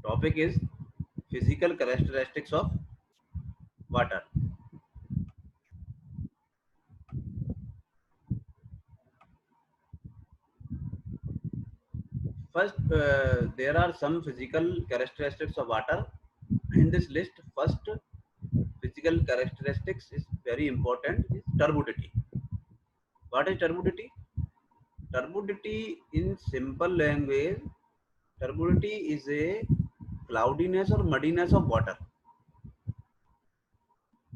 Topic is physical characteristics of water. First, there are some physical characteristics of water. In this list, first physical characteristics is very important is turbidity. What is turbidity? Turbidity in simple language, turbidity is a cloudiness or muddiness of water.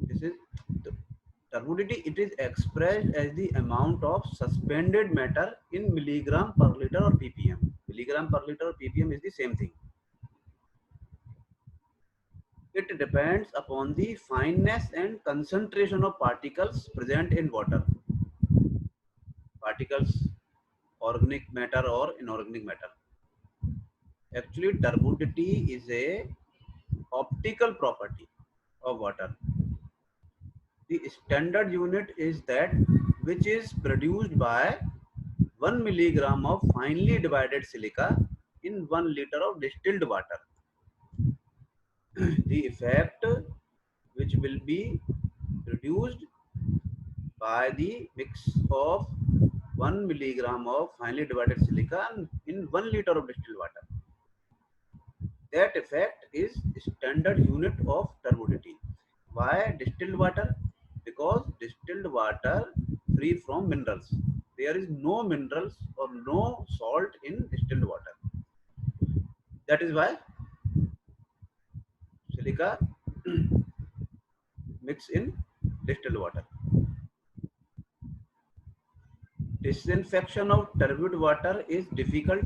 This is turbidity. It is expressed as the amount of suspended matter in milligram per liter or ppm. Milligram per liter or ppm is the same thing. It depends upon the fineness and concentration of particles present in water. Particles, organic matter or inorganic matter. Actually, turbidity is a optical property of water. The standard unit is that which is produced by 1 milligram of finely divided silica in 1 liter of distilled water. The effect which will be produced by the mix of 1 milligram of finely divided silica in 1 liter of distilled water. That effect is standard unit of turbidity. Why distilled water? Because distilled water free from minerals. There is no minerals or no salt in distilled water. That is why silica mix in distilled water. Disinfection of turbid water is difficult.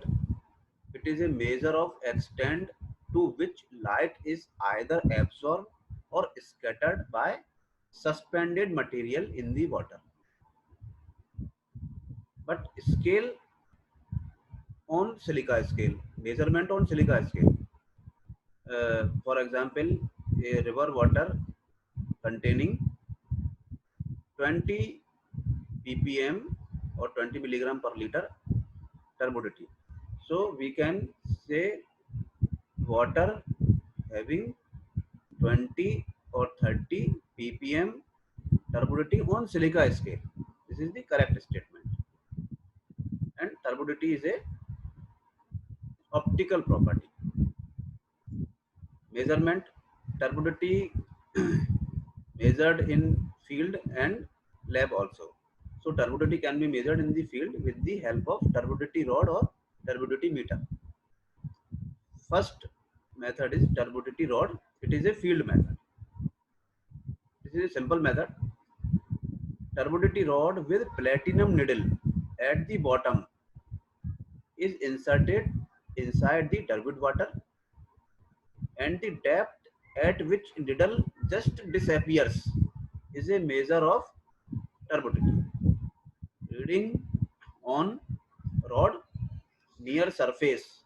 It is a measure of extent to which light is either absorbed or scattered by suspended material in the water. But scale on silica scale, measurement on silica scale. For example, a river water containing 20 ppm or 20 milligram per liter turbidity. So we can say water having 20 or 30 ppm turbidity on silica scale. This is the correct statement. And turbidity is a optical property. Measurement turbidity measured in field and lab also. So turbidity can be measured in the field with the help of turbidity rod or turbidity meter. First method is turbidity rod. It is a field method. This is a simple method. Turbidity rod with platinum needle at the bottom is inserted inside the turbid water, and the depth at which needle just disappears is a measure of turbidity. Reading on rod near surface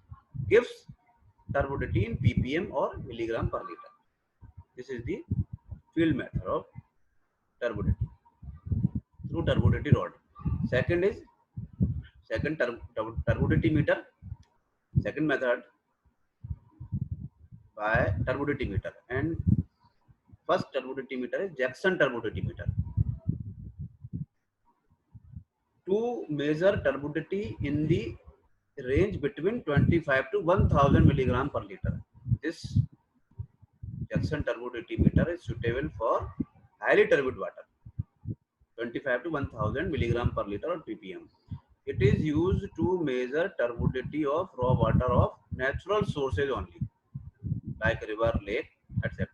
gives turbidity in ppm or milligram per liter. This is the field method of turbidity through turbidity rod. Second is turbidity meter. Second method by turbidity meter, and first turbidity meter is Jackson turbidity meter. To measure turbidity in the range between 25 to 1000 milligram per liter. This Jackson turbidity meter is suitable for highly turbid water, 25 to 1000 milligram per liter or ppm. It is used to measure turbidity of raw water of natural sources only, like river, lake, etc.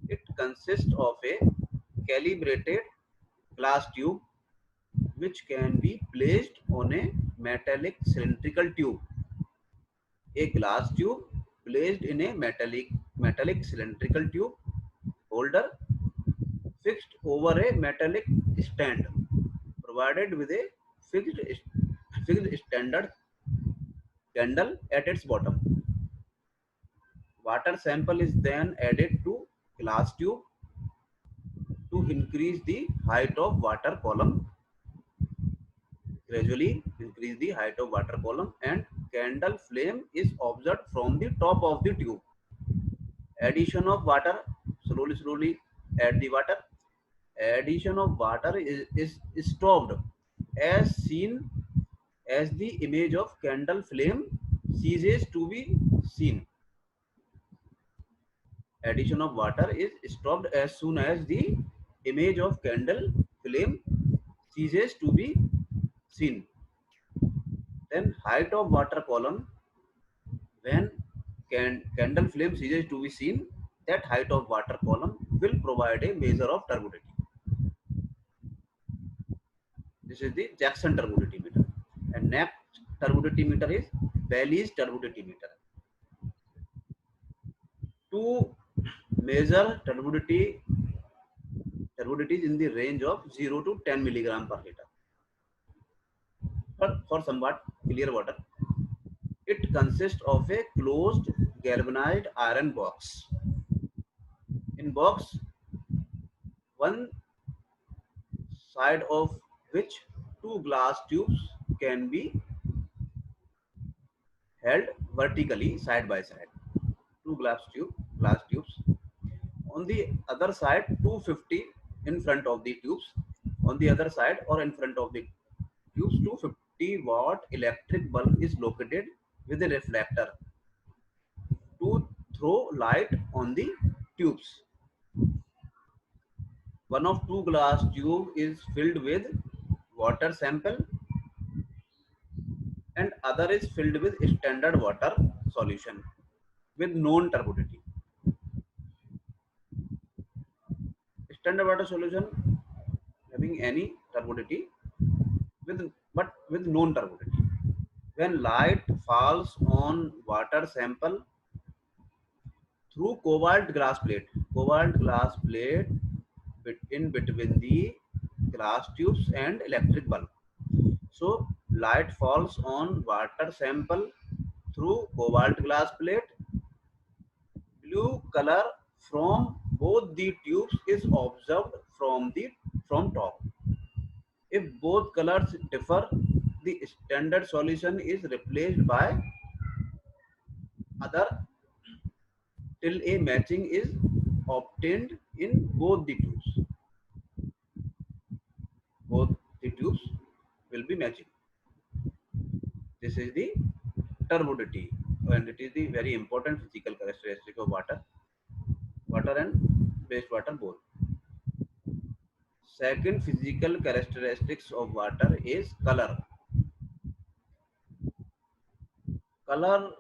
It consists of a calibrated glass tube which can be placed on a metallic cylindrical tube. A glass tube placed in a metallic cylindrical tube holder fixed over a metallic stand provided with a fixed standard candle at its bottom. Water sample is then added to glass tube to increase the height of water column. Gradually increase the height of water column, and candle flame is observed from the top of the tube. Addition of water, slowly add the water. Addition of water is stopped as seen as the image of candle flame ceases to be seen. Addition of water is stopped as soon as the image of candle flame ceases to be seen. Then height of water column, when candle flame ceases to be seen, that height of water column will provide a measure of turbidity. This is the Jackson turbidity meter. And next turbidity meter is Bailey's turbidity meter. To measure turbidity in the range of 0 to 10 milligram per liter. But for somewhat clear water, it consists of a closed galvanized iron box. In box, one side of which two glass tubes can be held vertically side by side. Two glass tubes. On the other side, 250 in front of the tubes. On the other side or in front of the tubes, 250-watt electric bulb is located with a reflector to throw light on the tubes. One of two glass tube is filled with water sample and other is filled with standard water solution with known turbidity. Standard water solution having any turbidity with known turbidity. When light falls on water sample through cobalt glass plate in between the glass tubes and electric bulb. So light falls on water sample through cobalt glass plate. Blue color from both the tubes is observed from top. If both colors differ, the standard solution is replaced by other till a matching is obtained in both the tubes. Both the tubes will be matching. This is the turbidity, and it is the very important physical characteristic of water and wastewater both. Second physical characteristics of water is color. Color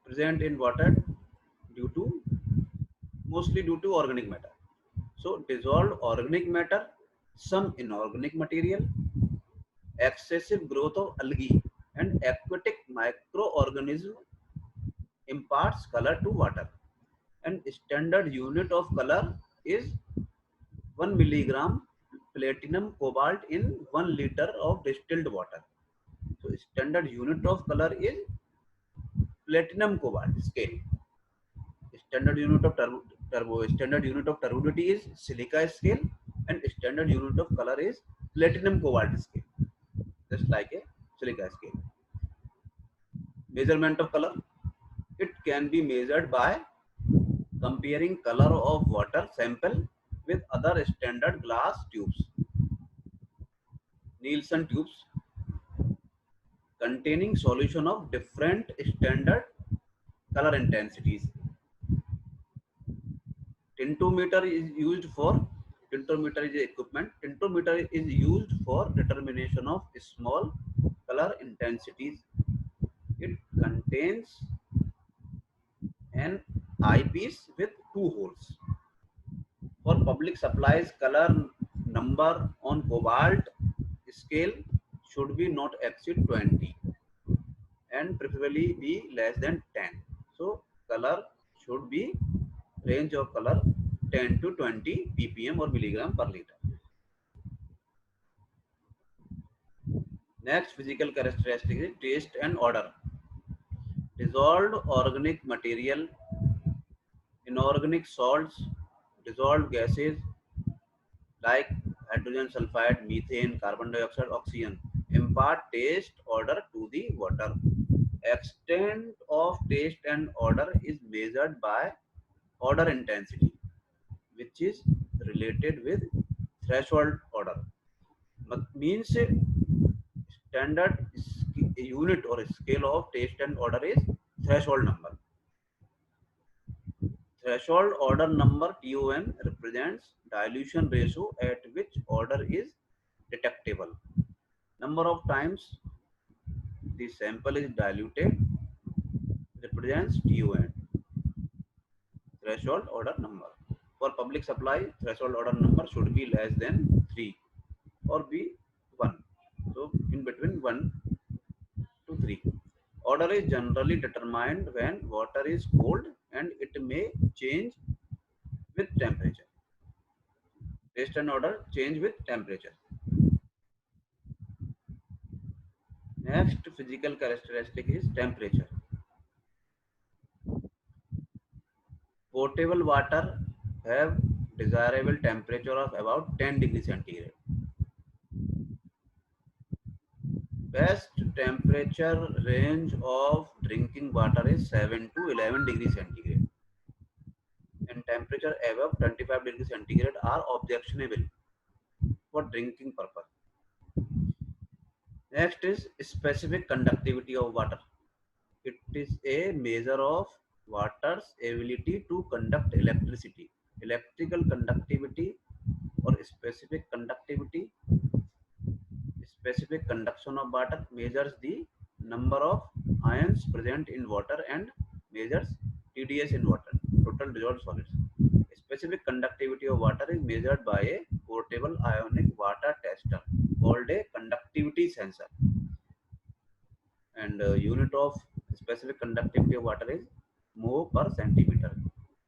present in water mostly due to organic matter. So dissolved organic matter, some inorganic material, excessive growth of algae and aquatic microorganism imparts color to water. And standard unit of color is 1 milligram platinum cobalt in 1 liter of distilled water. So standard unit of color is platinum cobalt scale. Standard unit of standard unit of turbidity is silica scale, and standard unit of color is platinum cobalt scale, just like a silica scale. Measurement of color, it can be measured by comparing color of water sample with other standard glass tubes. Nielsen tubes containing solution of different standard color intensities. Tintometer is used for tintometer is equipment. Tintometer is used for determination of small color intensities. It contains an eyepiece with two holes. For public supplies, color number on cobalt scale should be not exceed 20 and preferably be less than 10. So color should be range of color 10 to 20 ppm or milligram per liter. Next physical characteristic is taste and odor. Dissolved organic material, inorganic salts, dissolved gases like hydrogen sulfide, methane, carbon dioxide, oxygen impart taste, odor to the water. extent of taste and odor is measured by odor intensity, which is related with threshold odor. Means standard unit or scale of taste and odor is threshold number. Threshold odor number TON represents dilution ratio at which odor is detectable. Number of times the sample is diluted represents TON, threshold odor number. For public supply, threshold odor number should be less than 3 or be 1. So in between 1 to 3. Odor is generally determined when water is cold and it may change with temperature. Taste and odor change with temperature. Next physical characteristic is temperature. Potable water have desirable temperature of about 10 degrees centigrade. Best temperature range of drinking water is 7 to 11 degrees centigrade, and temperature above 25 degrees centigrade are objectionable for drinking purpose. Next is specific conductivity of water. It is a measure of water's ability to conduct electricity. Electrical conductivity or specific conduction of water measures the number of ions present in water and measures TDS in water, total dissolved solids. Specific conductivity of water is measured by a portable ionic water tester called a conductivity sensor, and unit of specific conductivity of water is mho per centimeter.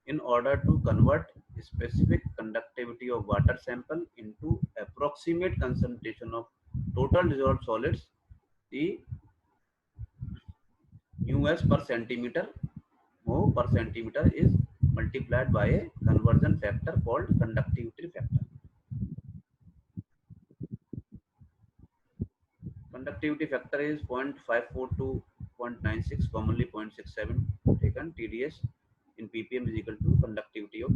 In order to convert specific conductivity of water sample into approximate concentration of total dissolved solids, the μs per centimeter, mho per centimeter is multiplied by a conversion factor called conductivity factor. Conductivity factor is 0.54 to 0.96, commonly 0.67 taken. TDS in ppm is equal to conductivity of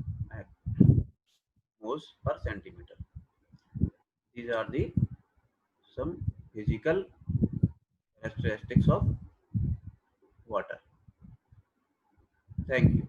mhos per centimeter. These are the some physical characteristics of water. Thank you.